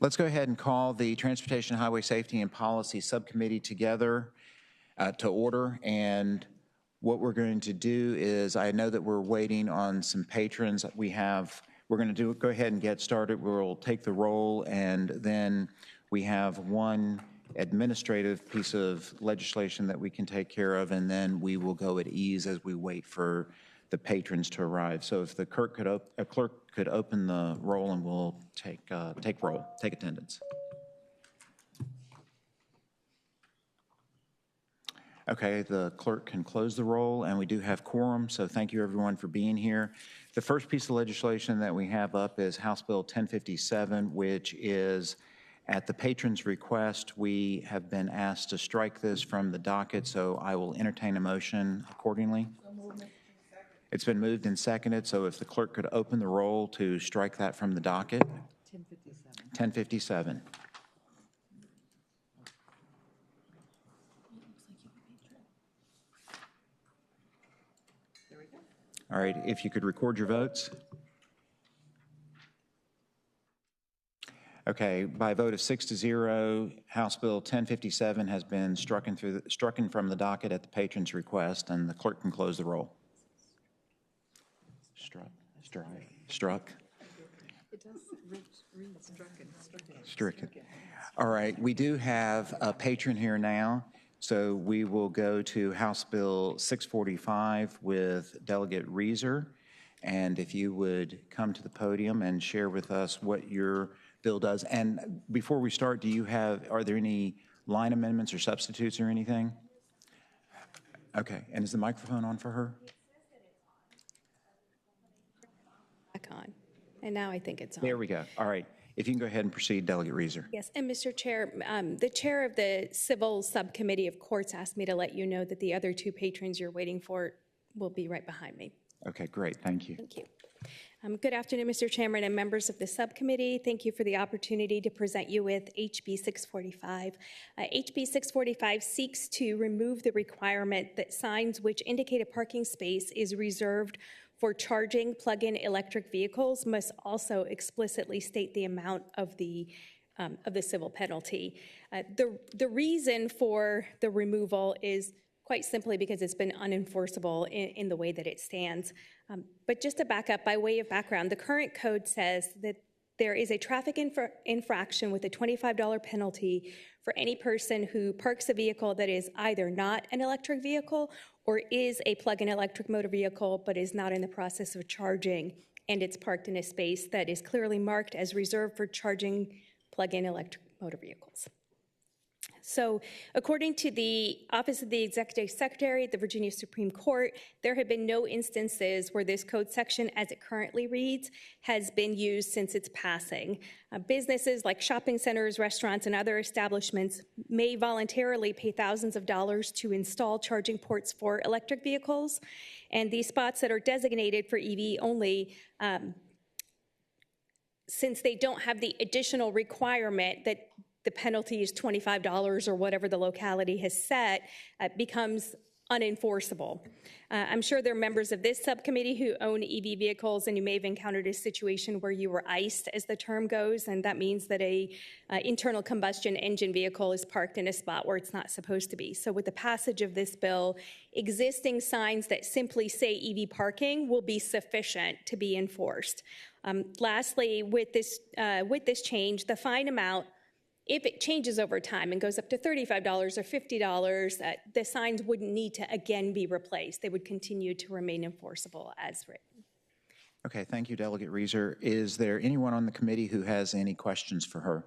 Let's go ahead and call the Transportation, Highway Safety, and Policy Subcommittee together to order. And what we're going to do is, I know that we're waiting on some patrons. We're going to go ahead and get started. We'll take the roll, and then we have one administrative piece of legislation that we can take care of, and then we will go at ease as we wait for the patrons to arrive. So if the clerk could open the roll, and we'll take attendance. Okay, the clerk can close the roll, and we do have quorum, so thank you everyone for being here. The first piece of legislation that we have up is House Bill 1057, which is at the patron's request. We have been asked to strike this from the docket, so I will entertain a motion accordingly. It's been moved and seconded, so if the clerk could open the roll to strike that from the docket. 1057. There we go. All right, if you could record your votes. Okay, by a vote of 6-0, House Bill 1057 has been struck from the docket at the patron's request, and the clerk can close the roll. Struck. It does read stricken. All right, we do have a patron here now, so we will go to House Bill 645 with Delegate Reeser. And if you would come to the podium and share with us what your bill does. And before we start, are there any line amendments or substitutes or anything? Okay, and is the microphone on for her? On. And now I think it's on. There we go. All right. If you can go ahead and proceed, Delegate Reeser. Yes, and Mr. Chair, the chair of the Civil Subcommittee of Courts asked me to let you know that the other two patrons you're waiting for will be right behind me. Okay, great. Thank you. Thank you. Good afternoon, Mr. Chairman and members of the subcommittee. Thank you for the opportunity to present you with HB 645. HB 645 seeks to remove the requirement that signs which indicate a parking space is reserved for charging plug-in electric vehicles must also explicitly state the amount of the civil penalty. The reason for the removal is quite simply because it's been unenforceable in the way that it stands. But just to back up, by way of background, the current code says that there is a traffic infraction with a $25 penalty for any person who parks a vehicle that is either not an electric vehicle or is a plug-in electric motor vehicle but is not in the process of charging, and it's parked in a space that is clearly marked as reserved for charging plug-in electric motor vehicles. So according to the Office of the Executive Secretary at the Virginia Supreme Court, there have been no instances where this code section, as it currently reads, has been used since its passing. Businesses like shopping centers, restaurants, and other establishments may voluntarily pay thousands of dollars to install charging ports for electric vehicles, and these spots that are designated for EV only, since they don't have the additional requirement that the penalty is $25 or whatever the locality has set, becomes unenforceable. I'm sure there are members of this subcommittee who own EV vehicles, and you may have encountered a situation where you were iced, as the term goes, and that means that a internal combustion engine vehicle is parked in a spot where it's not supposed to be. So with the passage of this bill, existing signs that simply say EV parking will be sufficient to be enforced. Lastly, with this change, the fine amount, if it changes over time and goes up to $35 or $50, the signs wouldn't need to again be replaced. They would continue to remain enforceable as written. Okay, thank you, Delegate Reeser. Is there anyone on the committee who has any questions for her?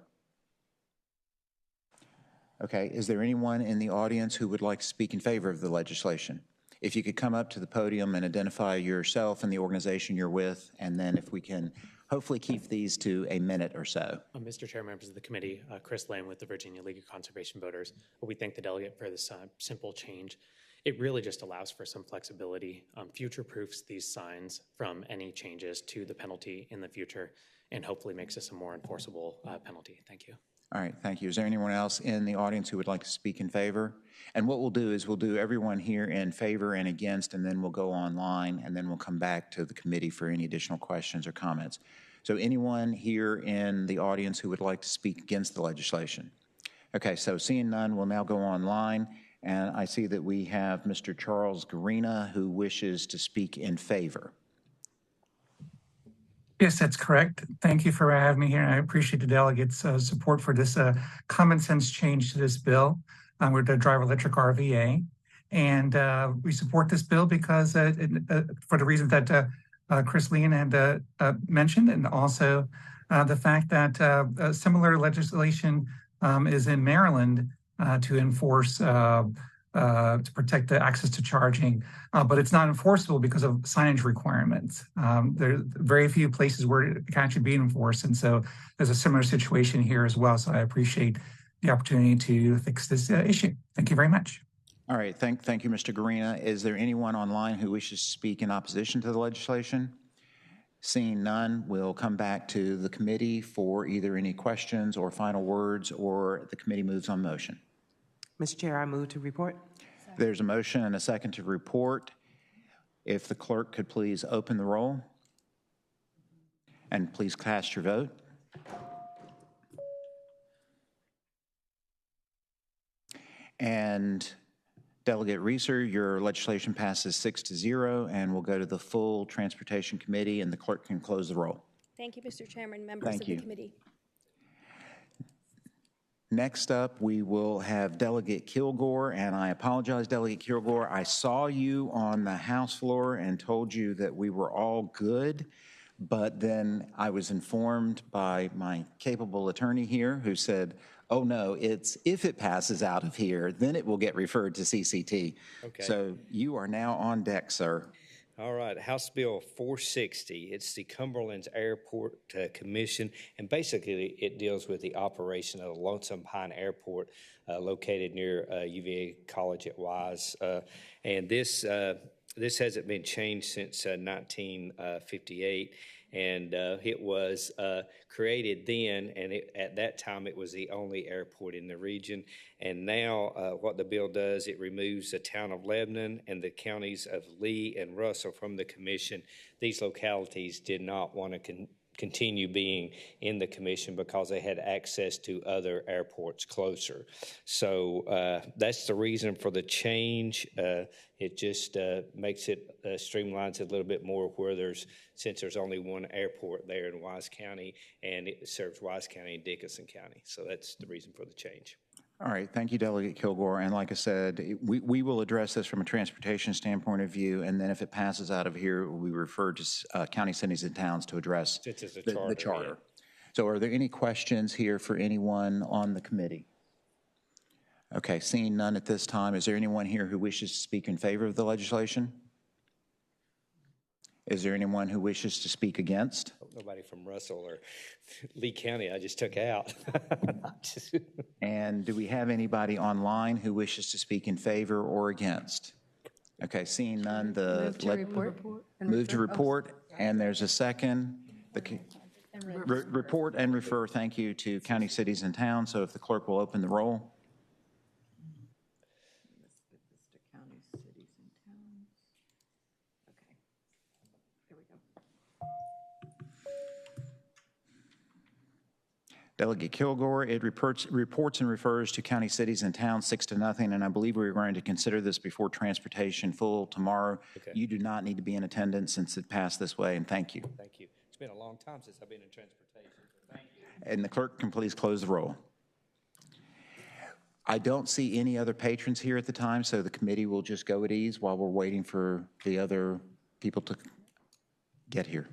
Okay, is there anyone in the audience who would like to speak in favor of the legislation? If you could come up to the podium and identify yourself and the organization you're with, and then if we can hopefully keep these to a minute or so. Mr. Chair, members of the committee, Chris Lane with the Virginia League of Conservation Voters. We thank the delegate for this simple change. It really just allows for some flexibility, future-proofs these signs from any changes to the penalty in the future, and hopefully makes this a more enforceable penalty. Thank you. All right, thank you. Is there anyone else in the audience who would like to speak in favor? And what we'll do is we'll do everyone here in favor and against, and then we'll go online, and then we'll come back to the committee for any additional questions or comments. So anyone here in the audience who would like to speak against the legislation? Okay, so seeing none, we'll now go online. And I see that we have Mr. Charles Garina who wishes to speak in favor. Yes, that's correct. Thank you for having me here. I appreciate the delegates' support for this common sense change to this bill. We're the driver electric RVA. And we support this bill because for the reasons that Chris Lean had mentioned, and also the fact that similar legislation is in Maryland to enforce to protect the access to charging, but it's not enforceable because of signage requirements. There are very few places where it can actually be enforced, and so there's a similar situation here as well. So I appreciate the opportunity to fix this issue. Thank you very much. All right, thank you, Mr. Garina. Is there anyone online who wishes to speak in opposition to the legislation? Seeing none, we'll come back to the committee for either any questions or final words, or the committee moves on motion. Mr. Chair, I move to report. There's a motion and a second to report. If the clerk could please open the roll and please cast your vote. And Delegate Reeser, your legislation passes 6-0, and we'll go to the full Transportation Committee, and the clerk can close the roll. Thank you, Mr. Chairman, members of the committee. Next up, we will have Delegate Kilgore, and I apologize, Delegate Kilgore. I saw you on the House floor and told you that we were all good, but then I was informed by my capable attorney here who said, oh no, it's if it passes out of here, then it will get referred to CCT. Okay. So you are now on deck, sir. All right, House Bill 460. It's the Cumberland's Airport Commission, and basically it deals with the operation of the Lonesome Pine Airport located near UVA College at Wise. And this hasn't been changed since 1958. And it was created then, and at that time it was the only airport in the region. And now what the bill does, it removes the town of Lebanon and the counties of Lee and Russell from the commission. These localities did not want to continue being in the commission because they had access to other airports closer. So that's the reason for the change. It just makes it, streamlines it a little bit more where since there's only one airport there in Wise County, and it serves Wise County and Dickinson County. So that's the reason for the change. All right, thank you, Delegate Kilgore. And like I said, we will address this from a transportation standpoint of view, and then if it passes out of here, we refer to county, cities, and towns to address the charter. Yeah. So are there any questions here for anyone on the committee? Okay, seeing none at this time, is there anyone here who wishes to speak in favor of the legislation? Is there anyone who wishes to speak against? Nobody from Russell or Lee County I just took out. And do we have anybody online who wishes to speak in favor or against? Okay, seeing none, move to report, and there's a second. Report and refer, thank you, to county, cities, and towns. So if the clerk will open the roll. Delegate Kilgore, it reports and refers to county, cities, and towns 6-0, and I believe we're going to consider this before transportation full tomorrow. Okay. You do not need to be in attendance since it passed this way, and thank you. Thank you. It's been a long time since I've been in transportation, so thank you. And the clerk can please close the roll. I don't see any other patrons here at the time, so the committee will just go at ease while we're waiting for the other people to get here.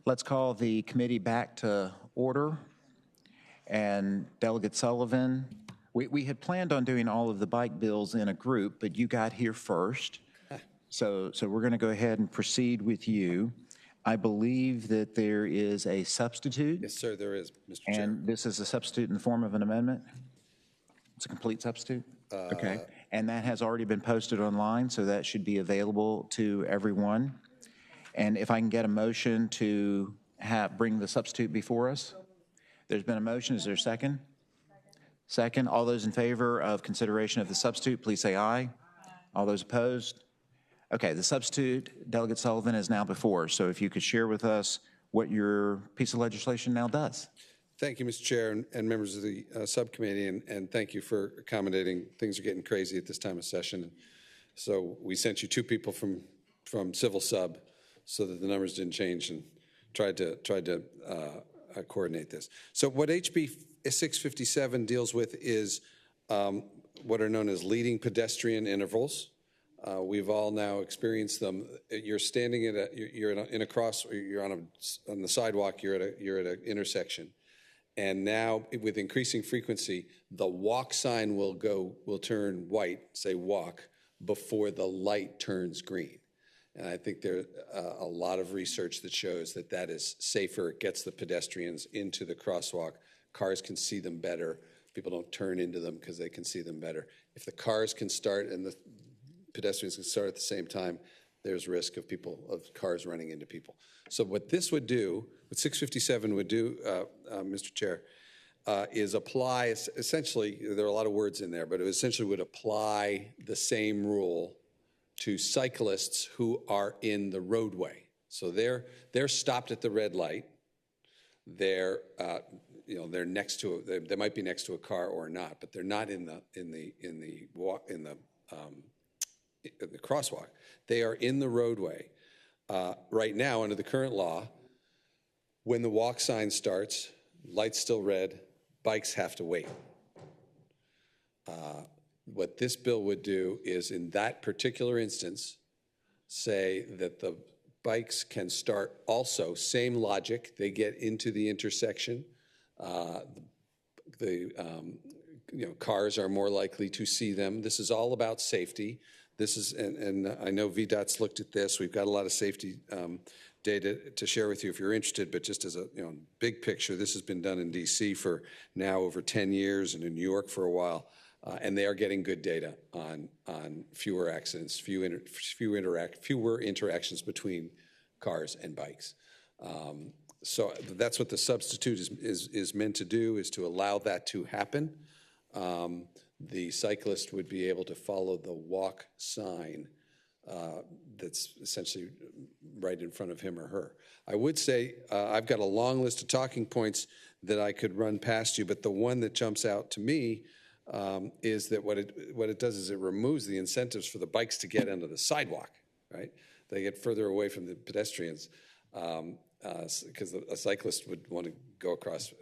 Let's call the committee back to order. And Delegate Sullivan, we had planned on doing all of the bike bills in a group, but you got here first. So we're going to go ahead and proceed with you. I believe that there is a substitute. Yes, sir, there is, Mr. Chair. And this is a substitute in the form of an amendment? It's a complete substitute? Okay. And that has already been posted online, so that should be available to everyone. And if I can get a motion to bring the substitute before us? There's been a motion. Is there a second? Second. All those in favor of consideration of the substitute, please say aye. All those opposed? Okay, the substitute, Delegate Sullivan, is now before us. So if you could share with us what your piece of legislation now does. Thank you, Mr. Chair, and members of the subcommittee, and thank you for accommodating. Things are getting crazy at this time of session. So we sent you 2 people from Civil Sub so that the numbers didn't change, and tried to coordinate this. So what HB 657 deals with is what are known as leading pedestrian intervals. We've all now experienced them. You're standing you're in a cross, you're on the sidewalk, you're at an intersection. And now with increasing frequency, the walk sign will turn white, say walk, before the light turns green. And I think there's a lot of research that shows that that is safer. It gets the pedestrians into the crosswalk. Cars can see them better. People don't turn into them because they can see them better. If the cars can start and the pedestrians can start at the same time, there's risk of cars running into people. So what this would do, what 657 would do, Mr. Chair, is apply, essentially, there are a lot of words in there, but it essentially would apply the same rule to cyclists who are in the roadway. So they're stopped at the red light. They're next to they might be next to a car or not, but they're not in the crosswalk. They are in the roadway. Right now, under the current law, when the walk sign starts, light's still red, bikes have to wait. What this bill would do is, in that particular instance, say that the bikes can start also, same logic, they get into the intersection. Cars are more likely to see them. This is all about safety. This is, and I know VDOT's looked at this. We've got a lot of safety data to share with you if you're interested, but just as a big picture, this has been done in DC for now over 10 years and in New York for a while. And they are getting good data on fewer accidents, fewer interactions between cars and bikes. So that's what the substitute is meant to do, is to allow that to happen. The cyclist would be able to follow the walk sign that's essentially right in front of him or her. I would say I've got a long list of talking points that I could run past you, but the one that jumps out to me is that what it does is it removes the incentives for the bikes to get onto the sidewalk, right? They get further away from the pedestrians because a cyclist would want to go across,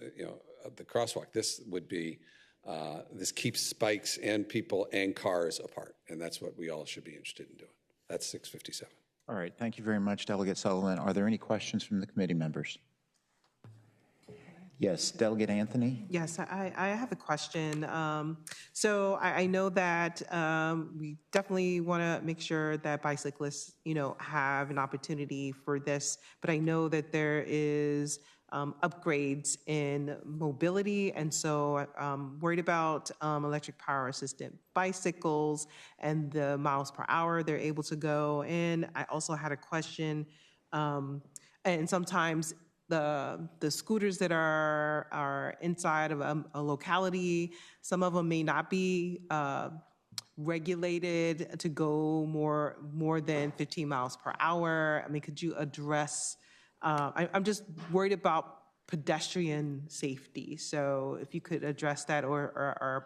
the crosswalk. This would be, this keeps bikes and people and cars apart, and that's what we all should be interested in doing. That's 657. All right, thank you very much, Delegate Sullivan. Are there any questions from the committee members? Yes, Delegate Anthony? Yes, I have a question. So I know that we definitely want to make sure that bicyclists, have an opportunity for this, but I know that there is upgrades in mobility, and so I'm worried about electric power assisted bicycles and the miles per hour they're able to go. And I also had a question, and sometimes the scooters that are inside of a locality, some of them may not be regulated to go more than 15 miles per hour. I mean, could you address, I'm just worried about pedestrian safety. So if you could address that, or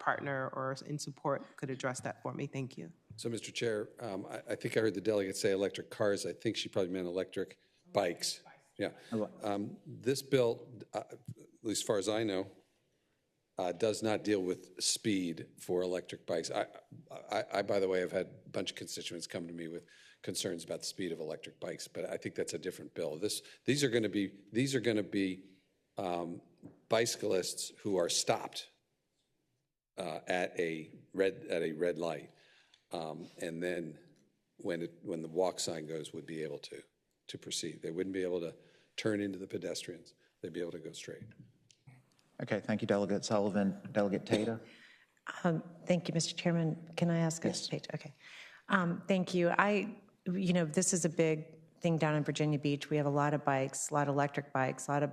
a partner or in support could address that for me. Thank you. So, Mr. Chair, I think I heard the delegate say electric cars. I think she probably meant electric bikes. Yeah. This bill, at least as far as I know, does not deal with speed for electric bikes. I, by the way, have had a bunch of constituents come to me with concerns about the speed of electric bikes, but I think that's a different bill. These are going to be bicyclists who are stopped at a red light, and then when the walk sign goes, would be able to proceed. They wouldn't be able to turn into the pedestrians. They'd be able to go straight. Okay, thank you, Delegate Sullivan. Delegate Tata? Thank you, Mr. Chairman. Can I ask Yes. a page? Okay. Thank you. This is a big thing down in Virginia Beach. We have a lot of bikes, a lot of electric bikes, a lot of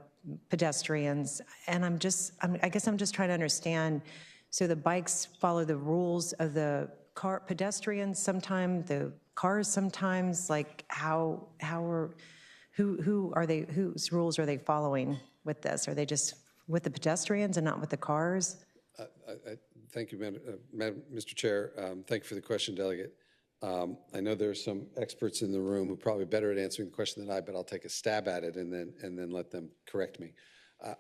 pedestrians, and I guess I'm just trying to understand. So the bikes follow the rules of the pedestrians sometimes, the cars sometimes. Like whose rules are they following with this? Are they just with the pedestrians and not with the cars? Thank you, Mr. Chair. Thank you for the question, Delegate. I know there are some experts in the room who are probably better at answering the question than I, but I'll take a stab at it and then let them correct me.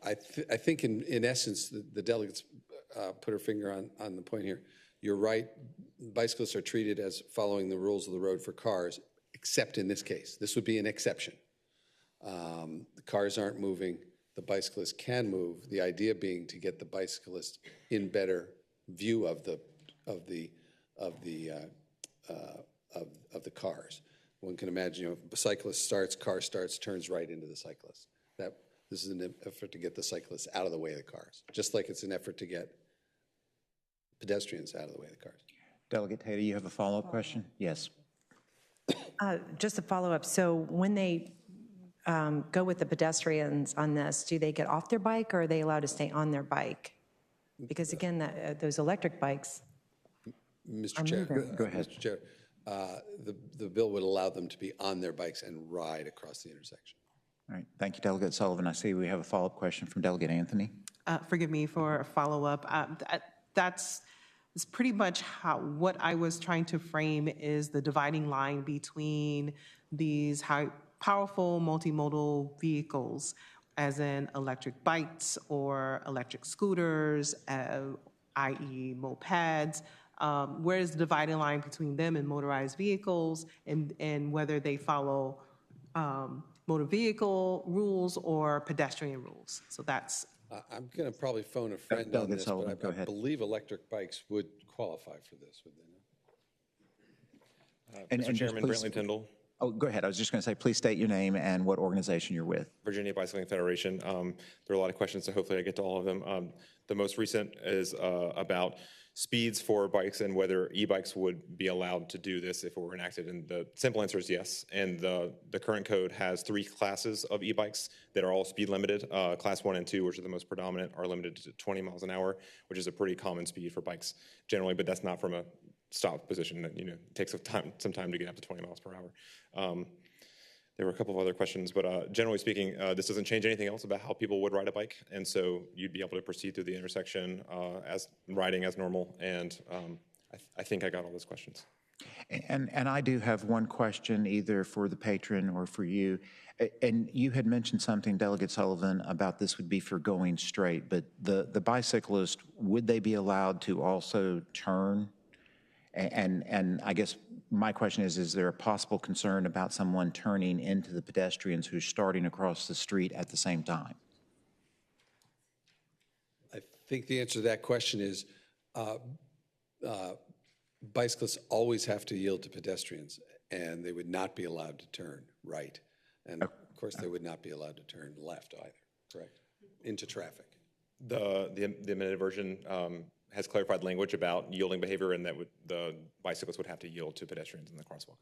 I think in essence, the delegates put her finger on the point here. You're right. Bicyclists are treated as following the rules of the road for cars, except in this case. This would be an exception. The cars aren't moving. The bicyclist can move. The idea being to get the bicyclist in better view of the cars. One can imagine, a cyclist starts, car starts, turns right into the cyclist. This is an effort to get the cyclists out of the way of the cars, just like it's an effort to get pedestrians out of the way of the cars. Delegate Tata, you have a follow-up question? Yes. Just a follow-up. So when they go with the pedestrians on this, do they get off their bike or are they allowed to stay on their bike? Because again, those electric bikes. Mr. Chair, go ahead. Mr. Chair, the bill would allow them to be on their bikes and ride across the intersection. All right. Thank you, Delegate Sullivan. I see we have a follow-up question from Delegate Anthony. Forgive me for a follow-up. That's pretty much what I was trying to frame is the dividing line between these powerful multimodal vehicles, as in electric bikes or electric scooters, i.e. mopeds. Where is the dividing line between them and motorized vehicles, and whether they follow motor vehicle rules or pedestrian rules? So that's. I'm going to probably phone a friend on this, but I believe electric bikes would qualify for this, would they not? Mr. Chairman, Brantley Tyndall. Oh, go ahead. I was just going to say, please state your name and what organization you're with. Virginia Bicycling Federation. There are a lot of questions, so hopefully I get to all of them. The most recent is about speeds for bikes and whether e-bikes would be allowed to do this if it were enacted. And the simple answer is yes. And the current code has 3 classes of e-bikes that are all speed limited. Class 1 and 2, which are the most predominant, are limited to 20 miles an hour, which is a pretty common speed for bikes generally, but that's not from a stop position that, it takes some time to get up to 20 miles per hour. There were a couple of other questions, but generally speaking, this doesn't change anything else about how people would ride a bike, and so you'd be able to proceed through the intersection as riding as normal, and I think I got all those questions. And I do have one question either for the patron or for you. And you had mentioned something, Delegate Sullivan, about this would be for going straight, but the bicyclist, would they be allowed to also turn? And I guess my question is there a possible concern about someone turning into the pedestrians who's starting across the street at the same time? I think the answer to that question is bicyclists always have to yield to pedestrians, and they would not be allowed to turn right. And of course, they would not be allowed to turn left either, correct? Into traffic. The amended version has clarified language about yielding behavior, and that the bicyclists would have to yield to pedestrians in the crosswalk.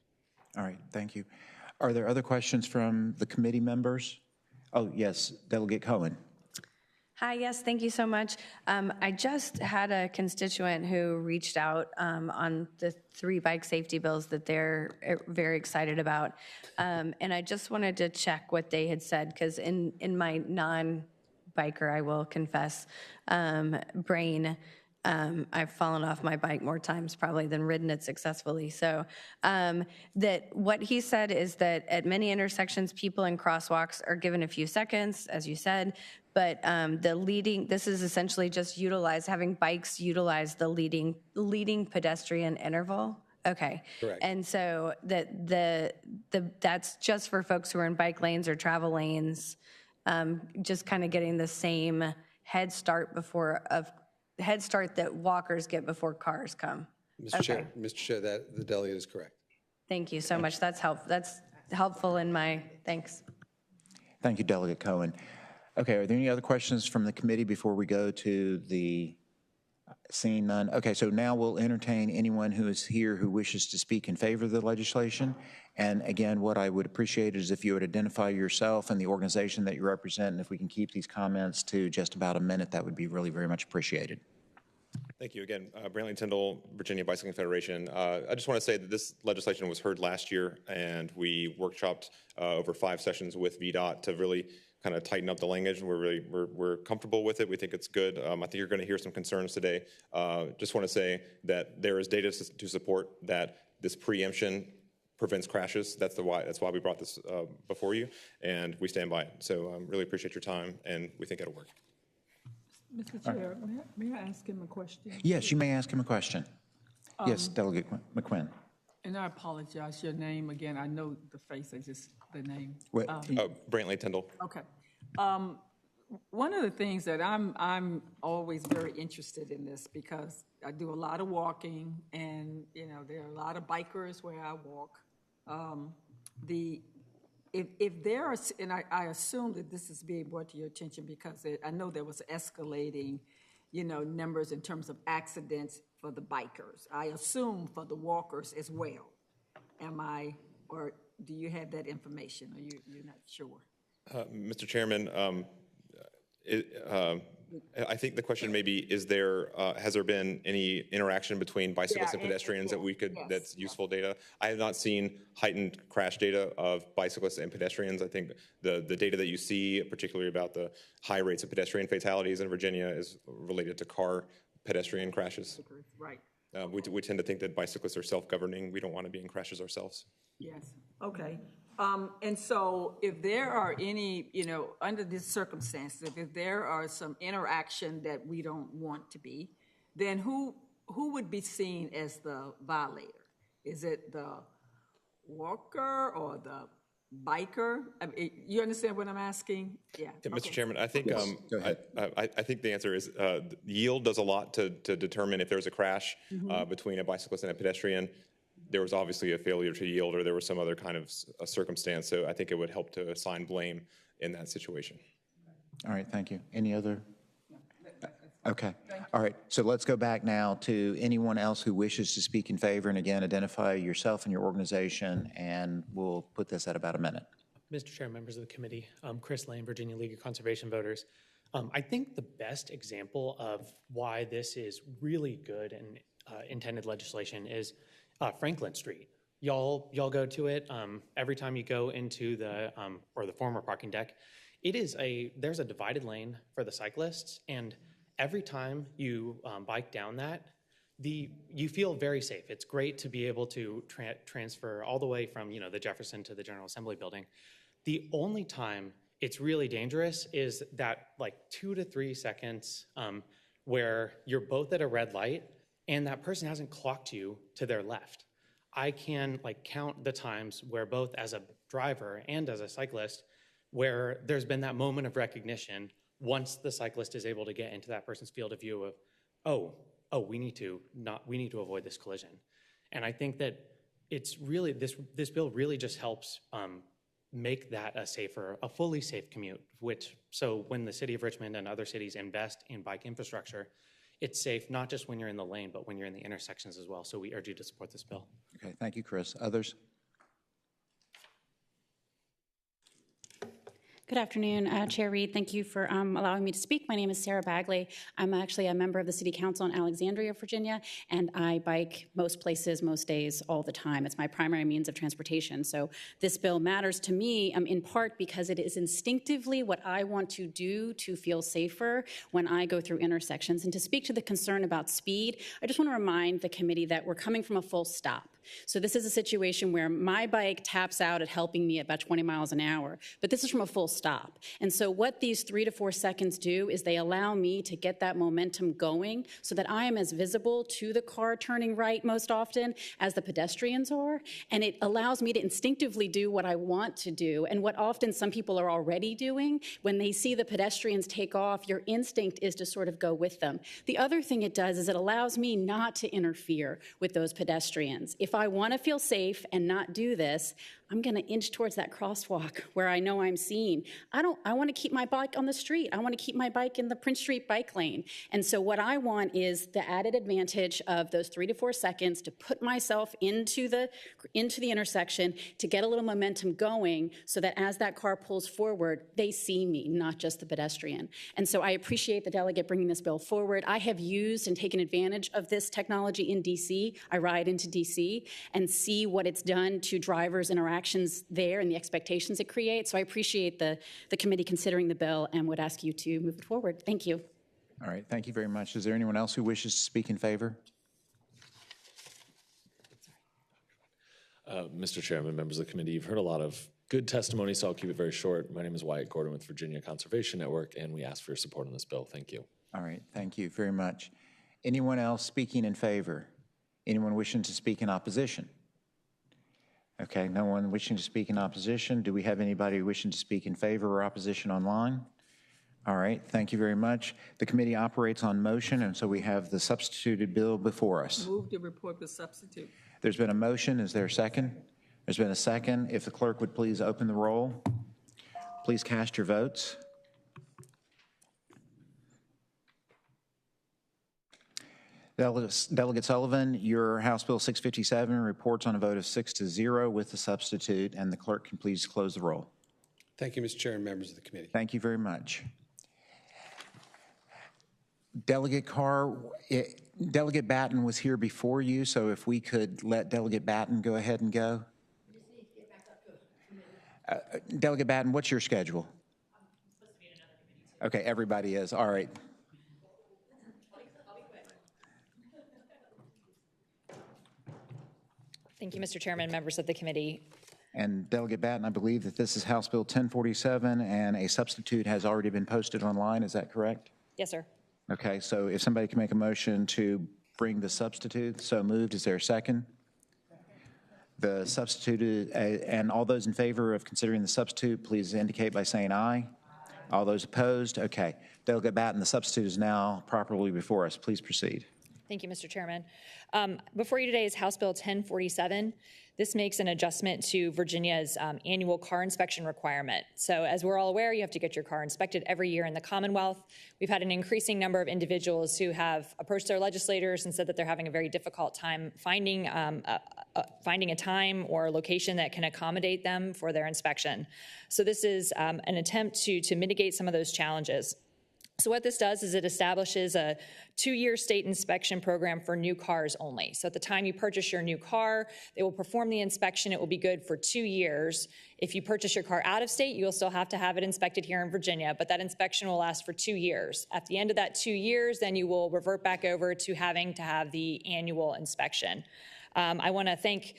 All right, thank you. Are there other questions from the committee members? Oh, yes, Delegate Cohen. Hi, yes, thank you so much. I just had a constituent who reached out on the 3 bike safety bills that they're very excited about. And I just wanted to check what they had said, because in my non-biker, I will confess, brain, I've fallen off my bike more times probably than ridden it successfully. So that what he said is that at many intersections, people in crosswalks are given a few seconds, as you said, but this is essentially just having bikes utilize the leading pedestrian interval. Okay. Correct. And so that's just for folks who are in bike lanes or travel lanes, just kind of getting the same head start that walkers get before cars come. Mr. Chair, that the delegate is correct. Thank you so much. That's helpful in my, thanks. Thank you, Delegate Cohen. Okay, are there any other questions from the committee before we go to the, seeing none? Okay, so now we'll entertain anyone who is here who wishes to speak in favor of the legislation. And again, what I would appreciate is if you would identify yourself and the organization that you represent, and if we can keep these comments to just about a minute, that would be really very much appreciated. Thank you again. Brantley Tyndall, Virginia Bicycling Federation. I just want to say that this legislation was heard last year, and we workshopped over 5 sessions with VDOT to really kind of tighten up the language, and we're comfortable with it. We think it's good. I think you're going to hear some concerns today. Just want to say that there is data to support that this preemption prevents crashes. That's why we brought this before you, and we stand by it. So really appreciate your time, and we think it'll work. Mr. Chair, may I ask him a question? Yes, you may ask him a question. Yes, Delegate McQuinn. And I apologize, your name again, I know the face, I just, the name. Brantley Tyndall. Okay. One of the things that I'm always very interested in this, because I do a lot of walking, and there are a lot of bikers where I walk. If there are, and I assume that this is being brought to your attention because I know there was escalating, numbers in terms of accidents for the bikers. I assume for the walkers as well. Or do you have that information, or you're not sure? Mr. Chairman, I think the question may be, has there been any interaction between bicyclists and pedestrians that's useful data? I have not seen heightened crash data of bicyclists and pedestrians. I think the data that you see, particularly about the high rates of pedestrian fatalities in Virginia, is related to car pedestrian crashes. Right. We tend to think that bicyclists are self-governing. We don't want to be in crashes ourselves. Yes, okay. And so if there are any, under this circumstance, if there are some interaction that we don't want to be, then who would be seen as the violator? Is it the walker or the biker? You understand what I'm asking? Yeah. Mr. Okay. Chairman, I think I think the answer is yield does a lot to determine if there's a crash between a bicyclist and a pedestrian. There was obviously a failure to yield, or there was some other kind of a circumstance. So I think it would help to assign blame in that situation. All right, thank you. Any other? Okay. All right, so let's go back now to anyone else who wishes to speak in favor. And again, identify yourself and your organization, and we'll put this at about a minute. Mr. Chair, members of the committee, Chris Lane, Virginia League of Conservation Voters. I think the best example of why this is really good and intended legislation is Franklin Street. Y'all go to it every time you go into the former parking deck. There's a divided lane for the cyclists, and every time you bike down that, you feel very safe. It's great to be able to transfer all the way from the Jefferson to the General Assembly building. The only time it's really dangerous is that 2 to 3 seconds where you're both at a red light and that person hasn't clocked you to their left. I can count the times where both as a driver and as a cyclist, where there's been that moment of recognition once the cyclist is able to get into that person's field of view of, we need to avoid this collision. And I think that it's really, this bill really just helps make that a fully safe commute, so when the city of Richmond and other cities invest in bike infrastructure, it's safe not just when you're in the lane, but when you're in the intersections as well. So we urge you to support this bill. Okay, thank you, Chris. Others? Good afternoon, Chair Reed. Thank you for allowing me to speak. My name is Sarah Bagley. I'm actually a member of the City Council in Alexandria, Virginia, and I bike most places, most days, all the time. It's my primary means of transportation. So this bill matters to me in part because it is instinctively what I want to do to feel safer when I go through intersections. And to speak to the concern about speed, I just want to remind the committee that we're coming from a full stop. So this is a situation where my bike taps out at helping me at about 20 miles an hour, but this is from a full stop. And so what these 3 to 4 seconds do is they allow me to get that momentum going so that I am as visible to the car turning right most often as the pedestrians are. And it allows me to instinctively do what I want to do and what often some people are already doing. When they see the pedestrians take off, your instinct is to sort of go with them. The other thing it does is it allows me not to interfere with those pedestrians. If I want to feel safe and not do this, I'm going to inch towards that crosswalk where I know I'm seen. I want to keep my bike on the street. I want to keep my bike in the Prince Street bike lane. And so what I want is the added advantage of those 3 to 4 seconds to put myself into the intersection, to get a little momentum going so that as that car pulls forward, they see me, not just the pedestrian. And so I appreciate the delegate bringing this bill forward. I have used and taken advantage of this technology in DC. I ride into DC and see what it's done to drivers' interactions there and the expectations it creates. So I appreciate the committee considering the bill and would ask you to move it forward. Thank you. All right, thank you very much. Is there anyone else who wishes to speak in favor? Mr. Chairman, members of the committee, you've heard a lot of good testimony, so I'll keep it very short. My name is Wyatt Gordon with Virginia Conservation Network, and we ask for your support on this bill. Thank you. All right, thank you very much. Anyone else speaking in favor? Anyone wishing to speak in opposition? Okay, no one wishing to speak in opposition. Do we have anybody wishing to speak in favor or opposition online? All right, thank you very much. The committee operates on motion, and so we have the substituted bill before us. Move to report with substitute. There's been a motion. Is there a second? There's been a second. If the clerk would please open the roll. Please cast your votes. Delegate Sullivan, your House Bill 657 reports on a vote of 6-0 with the substitute, and the clerk can please close the roll. Thank you, Mr. Chair and members of the committee. Thank you very much. Delegate Carr, Delegate Batten was here before you, so if we could let Delegate Batten go ahead and go. Delegate Batten, what's your schedule? I'm supposed to be in another committee too. Okay, everybody is. All right. Thank you, Mr. Chairman, members of the committee. And Delegate Batten, I believe that this is House Bill 1047, and a substitute has already been posted online. Is that correct? Yes, sir. Okay, so if somebody can make a motion to bring the substitute, so moved. Is there a second? The substitute, and all those in favor of considering the substitute, please indicate by saying aye. All those opposed? Okay. Delegate Batten, the substitute is now properly before us. Please proceed. Thank you, Mr. Chairman. Before you today is House Bill 1047. This makes an adjustment to Virginia's annual car inspection requirement. So as we're all aware, you have to get your car inspected every year in the Commonwealth. We've had an increasing number of individuals who have approached their legislators and said that they're having a very difficult time finding a time or location that can accommodate them for their inspection. So this is an attempt to mitigate some of those challenges. So what this does is it establishes a 2-year state inspection program for new cars only. So at the time you purchase your new car, they will perform the inspection. It will be good for 2 years. If you purchase your car out of state, you will still have to have it inspected here in Virginia, but that inspection will last for 2 years. At the end of that 2 years, then you will revert back over to having to have the annual inspection. I want to thank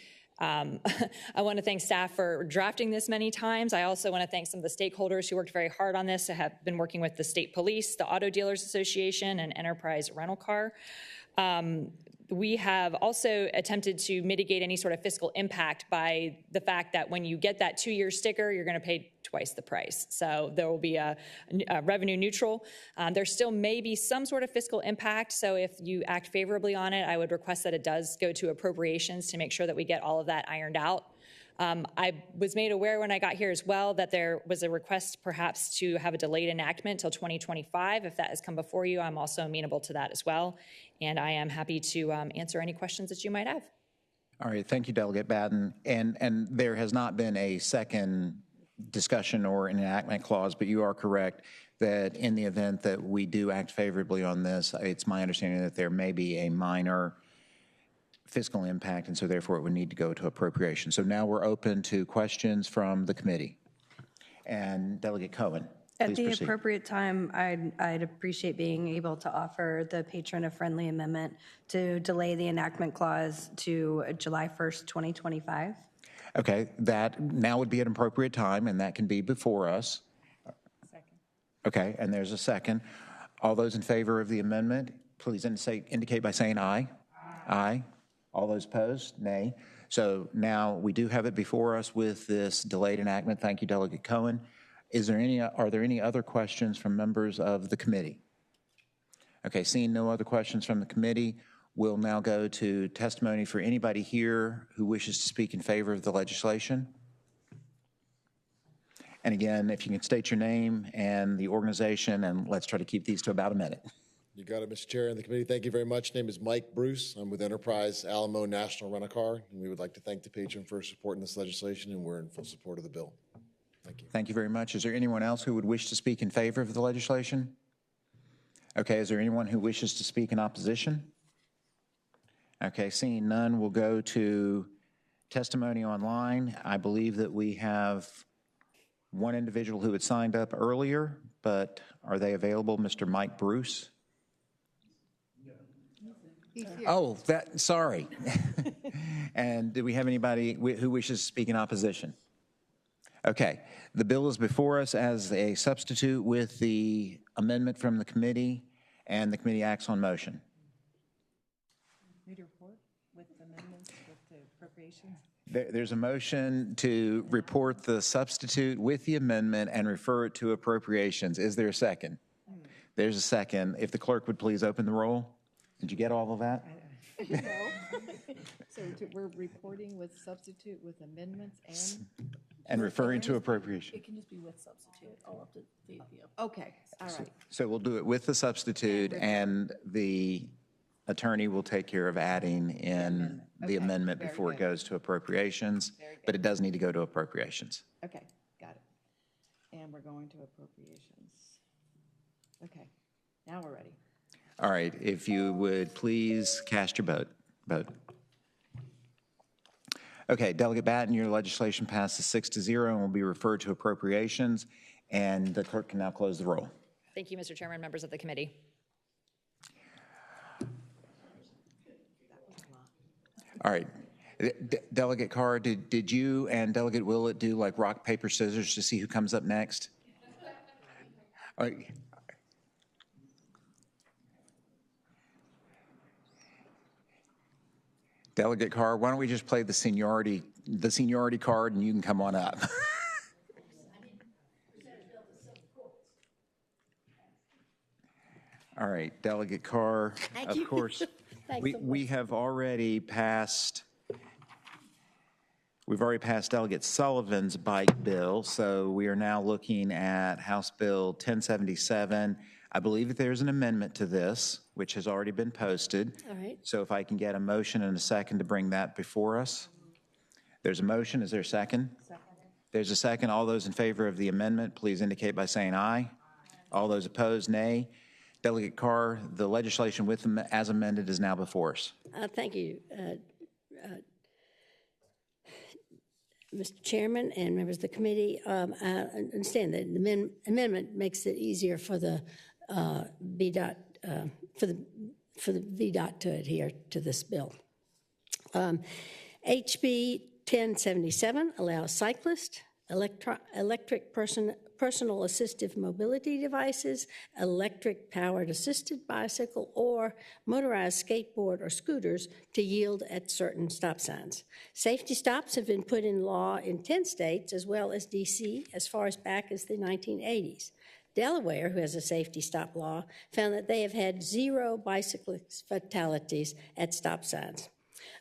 staff for drafting this many times. I also want to thank some of the stakeholders who worked very hard on this. I have been working with the state police, the Auto Dealers Association, and Enterprise Rental Car. We have also attempted to mitigate any sort of fiscal impact by the fact that when you get that 2-year sticker, you're going to pay twice the price. So there will be a revenue neutral. There still may be some sort of fiscal impact. So if you act favorably on it, I would request that it does go to appropriations to make sure that we get all of that ironed out. I was made aware when I got here as well that there was a request perhaps to have a delayed enactment till 2025. If that has come before you, I'm also amenable to that as well. And I am happy to answer any questions that you might have. All right, thank you, Delegate Batten. And there has not been a second discussion or an enactment clause, but you are correct that in the event that we do act favorably on this, it's my understanding that there may be a minor fiscal impact, and so therefore it would need to go to appropriation. So now we're open to questions from the committee. And Delegate Cohen, At please the proceed. appropriate time, I'd appreciate being able to offer the patron a friendly amendment to delay the enactment clause to July 1st, 2025. Okay, that now would be an appropriate time, and that can be before us. Second. Okay, and there's a second. All those in favor of the amendment, please indicate by saying aye. Aye. All those opposed, nay. So now we do have it before us with this delayed enactment. Thank you, Delegate Cohen. Are there any other questions from members of the committee? Okay, seeing no other questions from the committee, we'll now go to testimony for anybody here who wishes to speak in favor of the legislation. And again, if you can state your name and the organization, and let's try to keep these to about a minute. You got it, Mr. Chair and the committee. Thank you very much. Name is Mike Bruce. I'm with Enterprise Alamo National Rent-A-Car, and we would like to thank the patron for supporting this legislation, and we're in full support of the bill. Thank you. Thank you very much. Is there anyone else who would wish to speak in favor of the legislation? Okay, is there anyone who wishes to speak in opposition? Okay, seeing none, we'll go to testimony online. I believe that we have one individual who had signed up earlier, but are they available? Mr. Mike Bruce? Oh, sorry. And do we have anybody who wishes to speak in opposition? Okay, the bill is before us as a substitute with the amendment from the committee, and the committee acts on motion. Need a report with amendments with the appropriations? There's a motion to report the substitute with the amendment and refer it to appropriations. Is there a second? There's a second. If the clerk would please open the roll. Did you get all of that? No. So we're reporting with substitute with amendments and referring to appropriation. It can just be with substitute, all up to the appeal. Okay, all right. So we'll do it with the substitute, and the attorney will take care of adding in the amendment before it goes to appropriations, but it does need to go to appropriations. Okay, got it. And we're going to appropriations. Okay, now we're ready. All right, if you would please cast your vote. Okay, Delegate Batten, your legislation passes 6-0 and will be referred to appropriations, and the clerk can now close the roll. Thank you, Mr. Chairman, members of the committee. All right, Delegate Carr, did you and Delegate Willett do like rock, paper, scissors to see who comes up next? All right. Delegate Carr, why don't we just play the seniority card and you can come on up. All right, Delegate Carr, of course, we have already passed, we've already passed Delegate Sullivan's bike bill, so we are now looking at House Bill 1077. I believe that there's an amendment to this, which has already been posted. All right. So if I can get a motion and a second to bring that before us. There's a motion. Is there a second? Second. There's a second. All those in favor of the amendment, please indicate by saying aye. All those opposed, nay. Delegate Carr, the legislation with as amended is now before us. Thank you, Mr. Chairman and members of the committee. I understand that the amendment makes it easier for the VDOT for the VDOT to adhere to this bill. HB 1077 allows cyclists, electric personal assistive mobility devices, electric-powered assisted bicycle, or motorized skateboard or scooters to yield at certain stop signs. Safety stops have been put in law in 10 states, as well as D.C., as far as back as the 1980s. Delaware, who has a safety stop law, found that they have had 0 bicyclist fatalities at stop signs.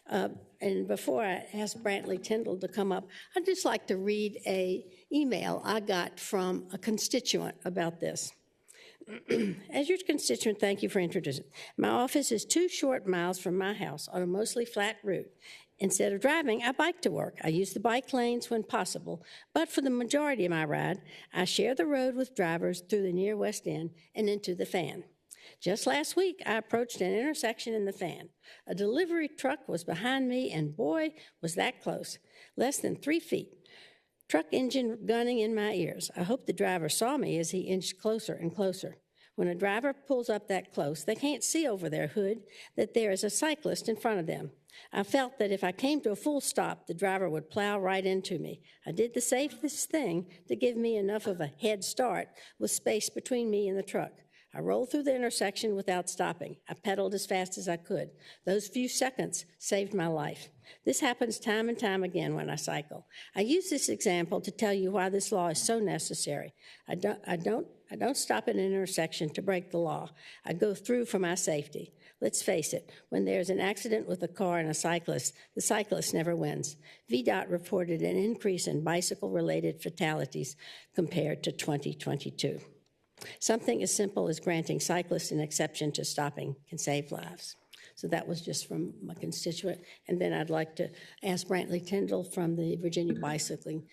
And before I ask Brantley Tyndall to come up, I'd just like to read an email I got from a constituent about this. As your constituent, thank you for introducing. My office is 2 short miles from my house on a mostly flat route. Instead of driving, I bike to work. I use the bike lanes when possible, but for the majority of my ride, I share the road with drivers through the near West End and into the Fan. Just last week, I approached an intersection in the Fan. A delivery truck was behind me, and boy, was that close. Less than 3 feet. Truck engine gunning in my ears. I hope the driver saw me as he inched closer and closer. When a driver pulls up that close, they can't see over their hood that there is a cyclist in front of them. I felt that if I came to a full stop, the driver would plow right into me. I did the safest thing to give me enough of a head start with space between me and the truck. I rolled through the intersection without stopping. I pedaled as fast as I could. Those few seconds saved my life. This happens time and time again when I cycle. I use this example to tell you why this law is so necessary. I don't stop at an intersection to break the law. I go through for my safety. Let's face it, when there's an accident with a car and a cyclist, the cyclist never wins. VDOT reported an increase in bicycle-related fatalities compared to 2022. Something as simple as granting cyclists an exception to stopping can save lives. So that was just from my constituent. And then I'd like to ask Brantley Tyndall from the Virginia Bicycling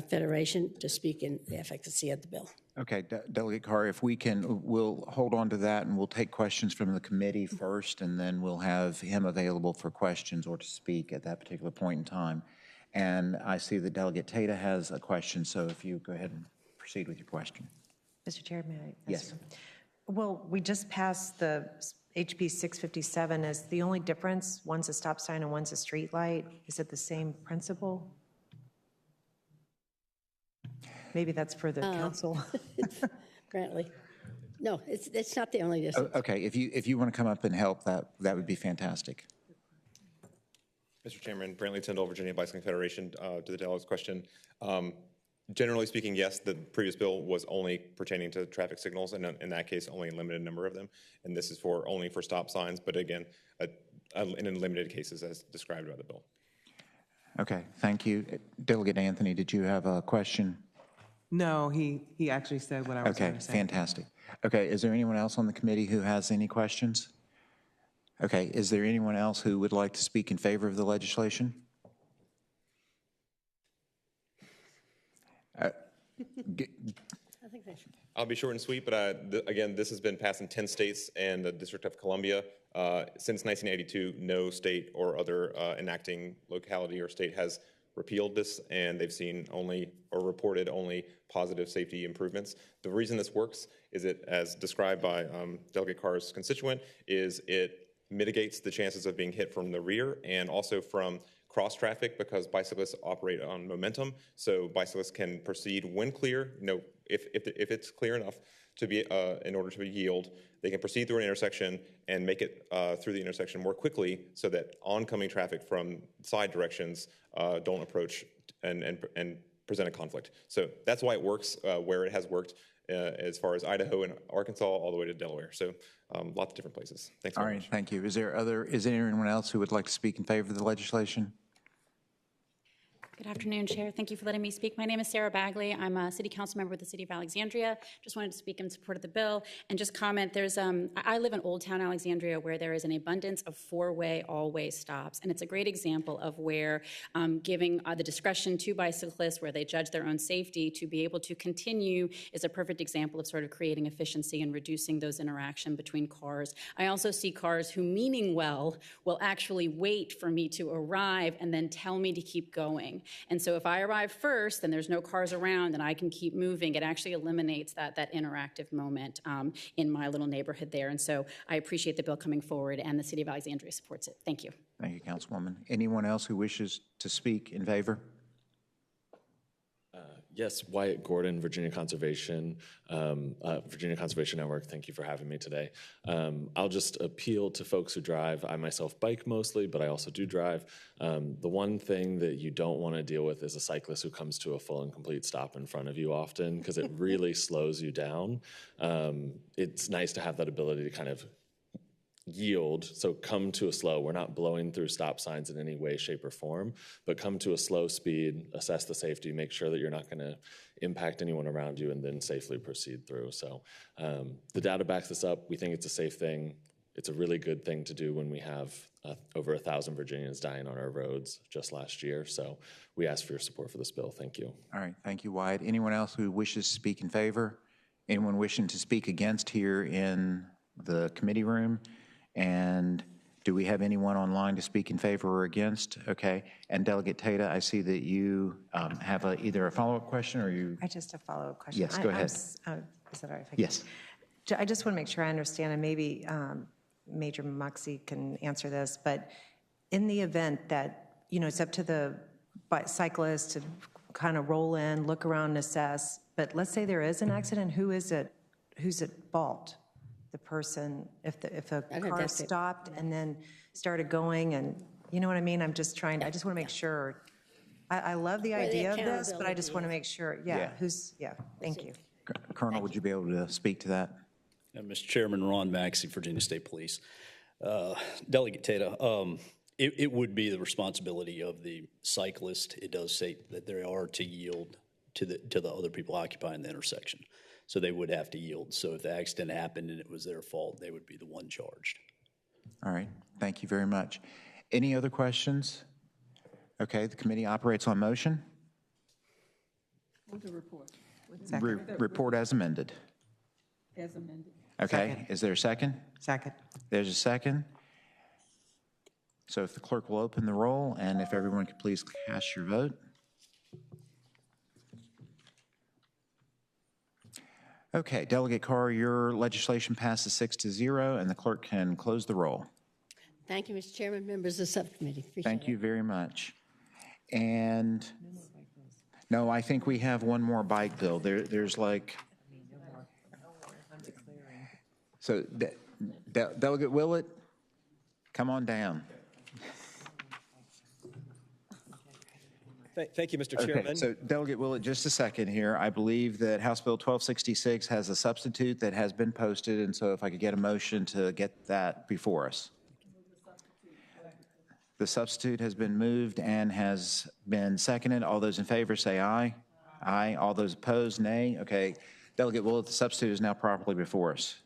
Federation to speak in the efficacy of the bill. Okay, Delegate Carr, if we can, we'll hold on to that and we'll take questions from the committee first, and then we'll have him available for questions or to speak at that particular point in time. And I see that Delegate Tata has a question, so if you go ahead and proceed with your question. Mr. Chair, may I? Yes. Well, we just passed the HB 657. Is the only difference one's a stop sign and one's a street light? Is it the same principle? Maybe that's for the council. Brantley. No, it's not the only difference. Okay, if you want to come up and help, that would be fantastic. Mr. Chairman, Brantley Tyndall, Virginia Bicycling Federation, to the delegate's question. Generally speaking, yes, the previous bill was only pertaining to traffic signals, and in that case, only a limited number of them. And this is only for stop signs, but again, in limited cases as described by the bill. Okay, thank you. Delegate Anthony, did you have a question? No, he actually said what I was going to say. Okay, fantastic. Okay, is there anyone else on the committee who has any questions? Okay, is there anyone else who would like to speak in favor of the legislation? I think they should. I'll be short and sweet, but again, this has been passed in 10 states and the District of Columbia. Since 1982, no state or other enacting locality or state has repealed this, and they've seen only or reported only positive safety improvements. The reason this works is it, as described by Delegate Carr's constituent, is it mitigates the chances of being hit from the rear and also from cross traffic, because bicyclists operate on momentum. So bicyclists can proceed when clear. If it's clear enough to be in order to yield, they can proceed through an intersection and make it through the intersection more quickly, so that oncoming traffic from side directions don't approach and present a conflict. So that's why it works where it has worked, as far as Idaho and Arkansas all the way to Delaware. So lots of different places. Thanks very much. All right, thank you. Is there anyone else who would like to speak in favor of the legislation? Good afternoon, Chair. Thank you for letting me speak. My name is Sarah Bagley. I'm a city council member with the City of Alexandria. Just wanted to speak in support of the bill and just comment. There's I live in Old Town Alexandria, where there is an abundance of four-way, all-way stops, and it's a great example of where giving the discretion to bicyclists, where they judge their own safety, to be able to continue is a perfect example of sort of creating efficiency and reducing those interaction between cars. I also see cars who, meaning well, will actually wait for me to arrive and then tell me to keep going. And so if I arrive first, then there's no cars around and I can keep moving. It actually eliminates that interactive moment in my little neighborhood there. And so I appreciate the bill coming forward, and the City of Alexandria supports it. Thank you. Thank you, Councilwoman. Anyone else who wishes to speak in favor? Yes, Wyatt Gordon, Virginia Conservation Network. Thank you for having me today. I'll just appeal to folks who drive. I myself bike mostly, but I also do drive. The one thing that you don't want to deal with is a cyclist who comes to a full and complete stop in front of you often, because it really slows you down. It's nice to have that ability to kind of yield, so come to a slow. We're not blowing through stop signs in any way, shape, or form, but come to a slow speed, assess the safety, make sure that you're not going to impact anyone around you, and then safely proceed through. So the data backs this up. We think it's a safe thing. It's a really good thing to do when we have over 1,000 Virginians dying on our roads just last year. So we ask for your support for this bill. Thank you. All right, thank you, Wyatt. Anyone else who wishes to speak in favor? Anyone wishing to speak against here in the committee room? And do we have anyone online to speak in favor or against? Okay. And Delegate Tata, I see that you have either a follow-up question or you... I just a follow-up question. Yes, go ahead. Is that all right? Yes. I just want to make sure I understand, and maybe Major Moxie can answer this, but in the event that, it's up to the cyclist to kind of roll in, look around, and assess, but let's say there is an accident, who's at fault? The person, if a car stopped and then started going, and you know what I mean? I just want to make sure. I love the idea of this, but I just want to make sure, thank you. Colonel, would you be able to speak to that? Mr. Chairman, Ron Maxey, Virginia State Police. Delegate Tata, it would be the responsibility of the cyclist. It does say that they are to yield to the other people occupying the intersection. So they would have to yield. So if the accident happened and it was their fault, they would be the one charged. All right, thank you very much. Any other questions? Okay, the committee operates on motion. With the report. Report as amended. As amended. Okay, Second. Is there a second? Second. There's a second. So if the clerk will open the roll, and if everyone could please cast your vote. Okay, Delegate Carr, your legislation passes 6-0, and the clerk can close the roll. Thank you, Mr. Chairman, members of the subcommittee. Appreciate Thank you very much. And no, I think we have one more bike bill. There's like, so Delegate Willett, come on down. Thank you, Mr. Chairman. Okay, so Delegate Willett, just a second here. I believe that House Bill 1266 has a substitute that has been posted, and so if I could get a motion to get that before us. The substitute has been moved and has been seconded. All those in favor say aye. Aye. All those opposed, nay. Okay. Delegate Willett, the substitute is now properly before us.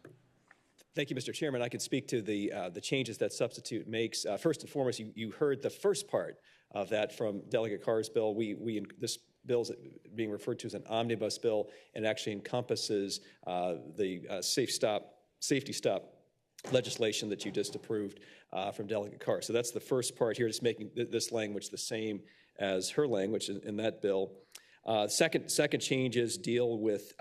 Thank you, Mr. Chairman. I can speak to the changes that substitute makes. First and foremost, you heard the first part of that from Delegate Carr's bill. This bill is being referred to as an omnibus bill, and actually encompasses the safety stop legislation that you just approved from Delegate Carr. So that's the first part here, just making this language the same as her language in that bill. Second changes deal with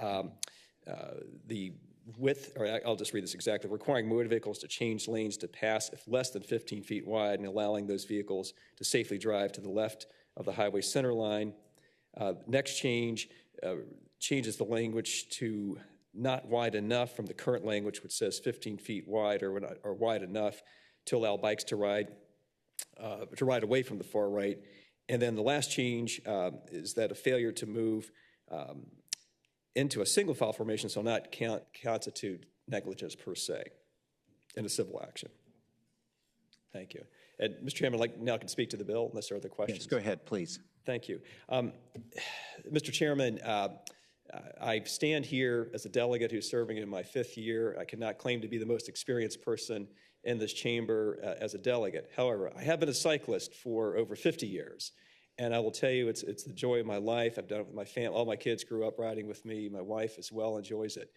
the width, or I'll just read this exactly, requiring motor vehicles to change lanes to pass if less than 15 feet wide, and allowing those vehicles to safely drive to the left of the highway center line. Next change changes the language to not wide enough from the current language, which says 15 feet wide or wide enough to allow bikes to ride away from the far right. And then the last change is that a failure to move into a single file formation shall not constitute negligence per se in a civil action. Thank you. And Mr. Chairman, now I can speak to the bill unless there are other questions. Yes, go ahead, please. Thank you. Mr. Chairman, I stand here as a delegate who's serving in my 5th year. I cannot claim to be the most experienced person in this chamber as a delegate. However, I have been a cyclist for over 50 years. And I will tell you, it's the joy of my life. I've done it with my family. All my kids grew up riding with me. My wife as well enjoys it.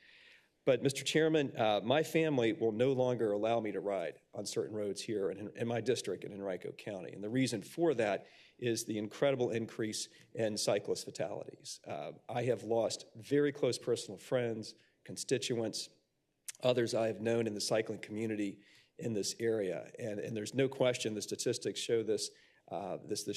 But Mr. Chairman, my family will no longer allow me to ride on certain roads here in my district in Henrico County. And the reason for that is the incredible increase in cyclist fatalities. I have lost very close personal friends, constituents, others I have known in the cycling community in this area. And there's no question the statistics show this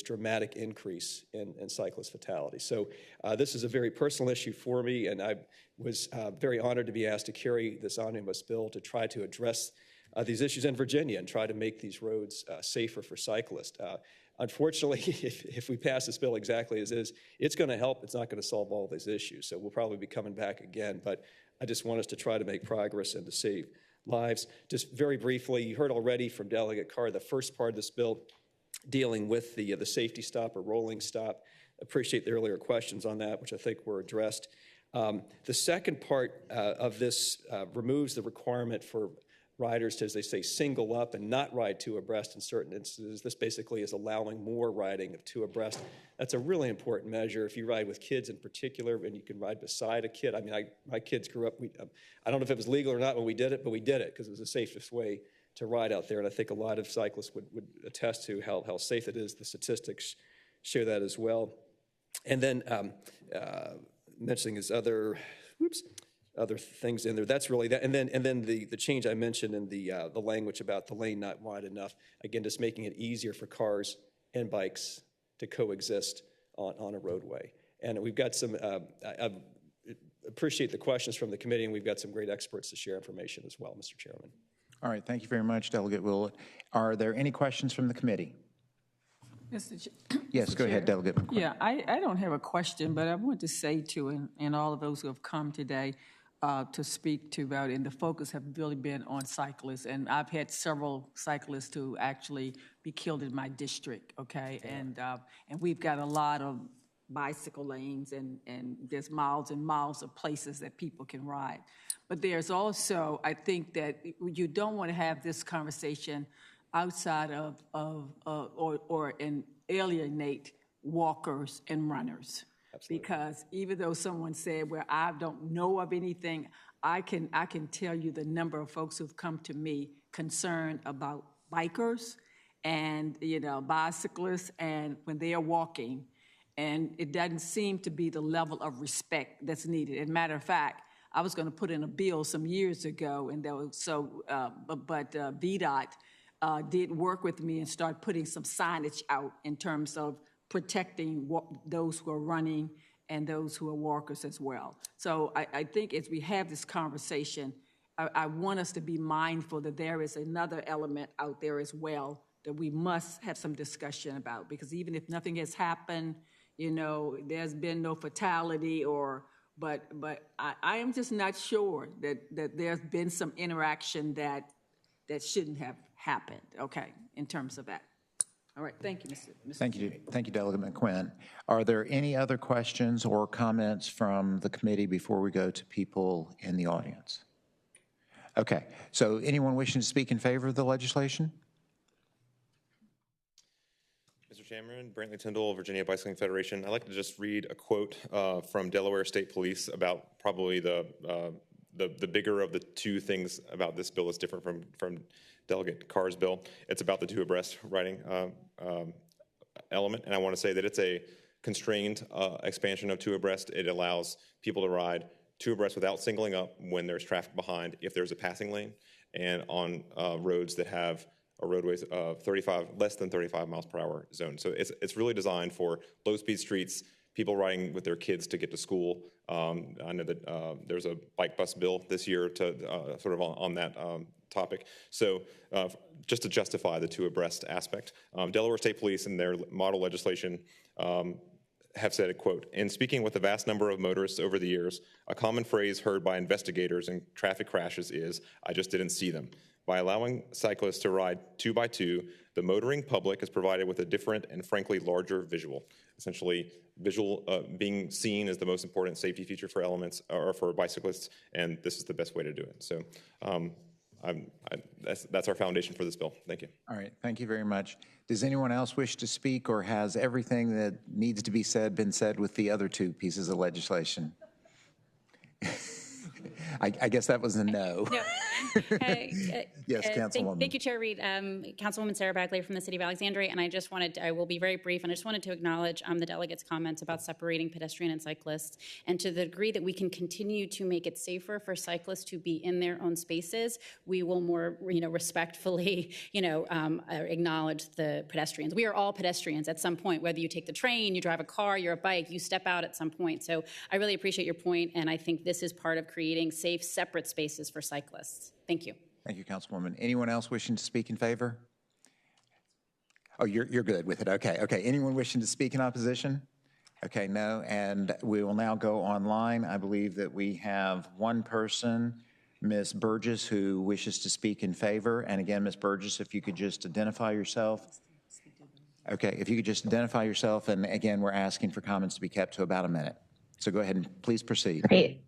dramatic increase in cyclist fatalities. So this is a very personal issue for me, and I was very honored to be asked to carry this omnibus bill to try to address these issues in Virginia and try to make these roads safer for cyclists. Unfortunately, if we pass this bill exactly as is, it's going to help. It's not going to solve all these issues. So we'll probably be coming back again, but I just want us to try to make progress and to save lives. Just very briefly, you heard already from Delegate Carr, the first part of this bill dealing with the safety stop or rolling stop. Appreciate the earlier questions on that, which I think were addressed. The second part of this removes the requirement for riders to, as they say, single up and not ride two abreast in certain instances. This basically is allowing more riding of two abreast. That's a really important measure. If you ride with kids in particular, and you can ride beside a kid. I mean, my kids grew up, I don't know if it was legal or not when we did it, but we did it because it was the safest way to ride out there. And I think a lot of cyclists would attest to how safe it is. The statistics show that as well. And then mentioning his other things in there. That's really that. And then the change I mentioned in the language about the lane not wide enough. Again, just making it easier for cars and bikes to coexist on a roadway. And we've got some. I appreciate the questions from the committee, and we've got some great experts to share information as well, Mr. Chairman. All right. Thank you very much, Delegate Willett. Are there any questions from the committee? Yes, go ahead, Delegate McQuinn. Yeah, I don't have a question, but I want to say to, and all of those who have come today to speak to about, and the focus have really been on cyclists. And I've had several cyclists who actually be killed in my district, okay? Yeah. And we've got a lot of bicycle lanes, and there's miles and miles of places that people can ride. But there's also, I think that you don't want to have this conversation outside of and alienate walkers and runners. Absolutely. Because even though someone said, well, I don't know of anything, I can tell you the number of folks who've come to me concerned about bikers and, bicyclists, and when they are walking, and it doesn't seem to be the level of respect that's needed. As a matter of fact, I was going to put in a bill some years ago, and VDOT did work with me and start putting some signage out in terms of protecting those who are running and those who are walkers as well. So I think as we have this conversation, I want us to be mindful that there is another element out there as well that we must have some discussion about, because even if nothing has happened, there's been no fatality but I am just not sure that there's been some interaction that shouldn't have happened, okay, in terms of that. All right, thank you, Mr. Thank you, Delegate McQuinn. Are there any other questions or comments from the committee before we go to people in the audience? Okay, so anyone wishing to speak in favor of the legislation? Mr. Chairman, Brantley Tyndall, Virginia Bicycling Federation. I'd like to just read a quote from Delaware State Police about probably the bigger of the two things about this bill that's different from Delegate Carr's bill. It's about the two abreast riding element, and I want to say that it's a constrained expansion of two abreast. It allows people to ride two abreast without singling up when there's traffic behind, if there's a passing lane, and on roads that have a roadways of less than 35 miles per hour zone. So it's really designed for low-speed streets, people riding with their kids to get to school. I know that there's a bike bus bill this year to sort of on that topic. So just to justify the two abreast aspect, Delaware State Police in their model legislation have said, quote, in speaking with a vast number of motorists over the years, a common phrase heard by investigators in traffic crashes is, I just didn't see them. By allowing cyclists to ride 2x2, the motoring public is provided with a different and frankly larger visual. Essentially, visual being seen is the most important safety feature for elements or for bicyclists, and this is the best way to do it. So that's our foundation for this bill. Thank you. All right, thank you very much. Does anyone else wish to speak, or has everything that needs to be said been said with the other two pieces of legislation? I guess that was a no. No. Yes, Councilwoman. Thank you, Chair Reed. Councilwoman Sarah Bagley from the City of Alexandria, and I will be very brief, and I just wanted to acknowledge the delegates' comments about separating pedestrian and cyclists, and to the degree that we can continue to make it safer for cyclists to be in their own spaces, we will more, respectfully, acknowledge the pedestrians. We are all pedestrians at some point, whether you take the train, you drive a car, you're a bike, you step out at some point. So I really appreciate your point, and I think this is part of creating safe, separate spaces for cyclists. Thank you. Thank you, Councilwoman. Anyone else wishing to speak in favor? Oh, you're good with it. Okay. Anyone wishing to speak in opposition? Okay, no. And we will now go online. I believe that we have one person, Ms. Burgess, who wishes to speak in favor. And again, Ms. Burgess, if you could just identify yourself. Okay, if you could just identify yourself. And again, we're asking for comments to be kept to about a minute. So go ahead and please proceed. Great.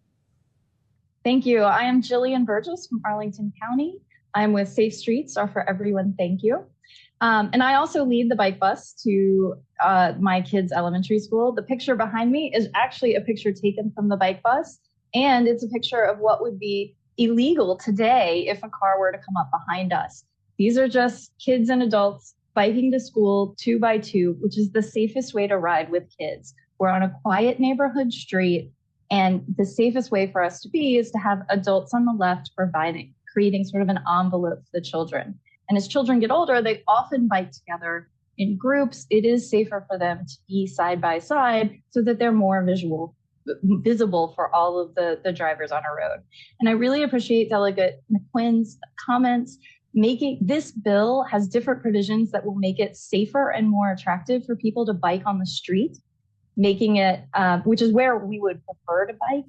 Thank you. I am Jillian Burgess from Arlington County. I'm with Safe Streets, or For Everyone, Thank You. And I also lead the bike bus to my kids' elementary school. The picture behind me is actually a picture taken from the bike bus, and it's a picture of what would be illegal today if a car were to come up behind us. These are just kids and adults biking to school 2 by 2, which is the safest way to ride with kids. We're on a quiet neighborhood street, and the safest way for us to be is to have adults on the left providing, creating sort of an envelope for the children. And as children get older, they often bike together in groups. It is safer for them to be side by side so that they're more visible for all of the drivers on our road. And I really appreciate Delegate McQuinn's comments. This bill has different provisions that will make it safer and more attractive for people to bike on the street, making it, which is where we would prefer to bike.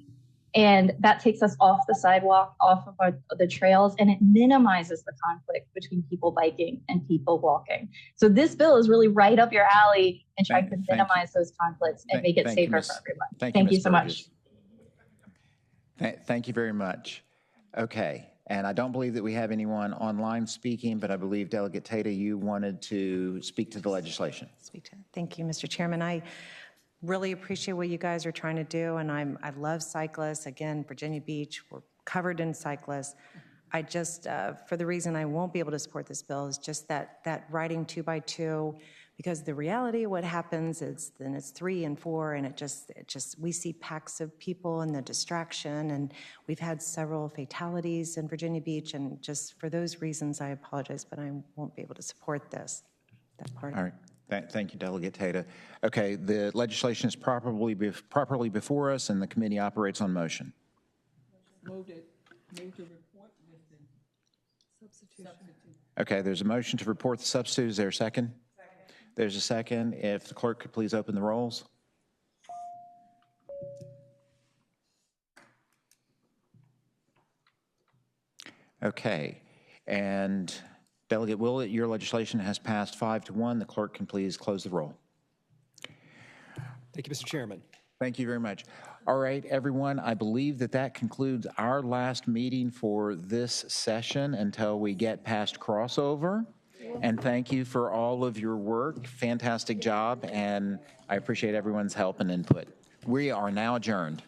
And that takes us off the sidewalk, off of the trails, and it minimizes the conflict between people biking and people walking. So this bill is really right up your alley and trying to minimize those conflicts and make it safer for everyone. Thank you so much. Thank you very much. Okay, and I don't believe that we have anyone online speaking, but I believe Delegate Tata, you wanted to speak to the legislation. Thank you, Mr. Chairman. I really appreciate what you guys are trying to do, and I love cyclists. Again, Virginia Beach, we're covered in cyclists. I just, for the reason I won't be able to support this bill is just that riding 2 by 2, because the reality of what happens is then it's 3 and 4, and it just we see packs of people and the distraction, and we've had several fatalities in Virginia Beach, and just for those reasons, I apologize, but I won't be able to support that part. All right. Thank you, Delegate Tata. Okay, the legislation is properly before us, and the committee operates on motion. Move to report with the substitute. Okay, there's a motion to report the substitute. Is there a second? Second. There's a second. If the clerk could please open the rolls. Okay, and Delegate Willett, your legislation has passed 5-1. The clerk can please close the roll. Thank you, Mr. Chairman. Thank you very much. All right, everyone, I believe that concludes our last meeting for this session until we get past crossover. And thank you for all of your work. Fantastic job, and I appreciate everyone's help and input. We are now adjourned.